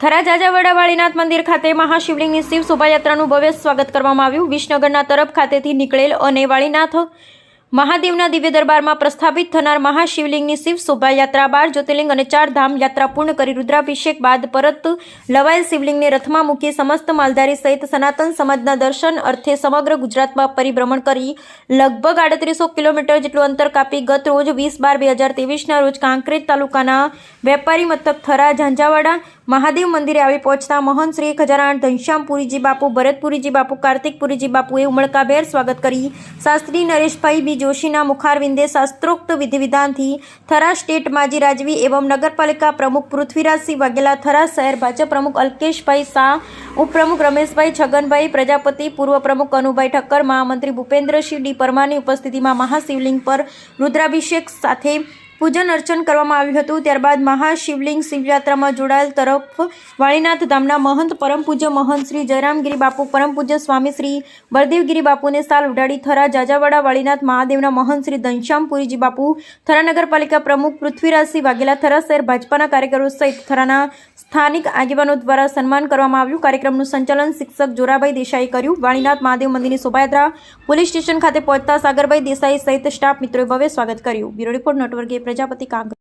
થરા જાજાવાડા વાળીનાથ મંદિર ખાતે મહાશિવલિંગની શિવ શોભાયાત્રાનું ભવ્ય સ્વાગત કરવામાં આવ્યું। વિસનગરના તરફ ખાતેથી નીકળેલ અને વાળીનાથ મહાદેવના દિવ્ય દરબારમાં પ્રસ્થાપિત થનાર મહાશિવલિંગની શિવ શોભાયાત્રા 12 જ્યોતિર્લિંગ અને 4 ધામ યાત્રા પૂર્ણ કરી રુદ્રાભિષેક બાદ પરત લવાયેલ શિવલિંગને રથમાં મૂકી સમસ્ત માલધારી સહિત સનાતન સમાજના દર્શન અર્થે સમગ્ર ગુજરાતમાં પરિભ્રમણ કરી લગભગ 3800 કિલોમીટર જેટલું અંતર કાપી ગત રોજ 20/12/2023ના રોજ કાંકરેજ તાલુકાના વેપારી મથક થરા ઝાંઝાવાડા મહાદેવ મંદિરે આવી પહોંચતા મહંત શ્રી ખજારાણ ઘનશ્યામપુરીજી બાપુ, ભરતપુરીજી બાપુ, કાર્તિકપુરીજી બાપુએ ઉમળકાભેર સ્વાગત કરી શાસ્ત્રી નરેશભાઈ બી જોશીના મુખારવિંદે શાસ્ત્રોક્ત વિધિવિધાનથી થરા સ્ટેટ માજી રાજવી એવં નગરપાલિકા પ્રમુખ પૃથ્વીરાજસિંહ વાઘેલા, થરા શહેર ભાજપ પ્રમુખ અલ્કેશભાઈ શાહ, ઉપપ્રમુખ રમેશભાઈ છગનભાઈ પ્રજાપતિ, પૂર્વ પ્રમુખ કનુભાઈ ઠક્કર, મહામંત્રી ભૂપેન્દ્રસિંહ ડી પરમારની ઉપસ્થિતિમાં મહાશિવલિંગ પર રુદ્રાભિષેક સાથે પૂજન અર્ચન કરવામાં આવ્યું હતું। ત્યારબાદ મહાશિવલિંગ શિવયાત્રામાં જોડાયેલ તરફ વાળીનાથ ધામના મહંત પરમ પૂજ્ય મહંત શ્રી જયરામગીરી બાપુ, પરમ પૂજ્ય સ્વામી શ્રી બળદેવગીરી બાપુને સાલ ઉડાડી થરા જાજાવાડા વાળીનાથ મહાદેવના મહંત શ્રી ઘનશ્યામપુરીજી બાપુ, થરા નગરપાલિકા પ્રમુખ પૃથ્વીરાજસિંહ વાઘેલા, થરા શહેર ભાજપાના કાર્યકરો સહિત થરાના સ્થાનિક આગેવાનો દ્વારા સન્માન કરવામાં આવ્યું। કાર્યક્રમનું સંચાલન શિક્ષક જોરાભાઈ દેસાઈએ કર્યું। વાળીનાથ મહાદેવ મંદિરની શોભાયાત્રા પોલીસ સ્ટેશન ખાતે પહોંચતા સાગરભાઈ દેસાઈ સહિત સ્ટાફ મિત્રોએ ભવ્ય સ્વાગત કર્યું। Bureau report network Prajapati Kankrej.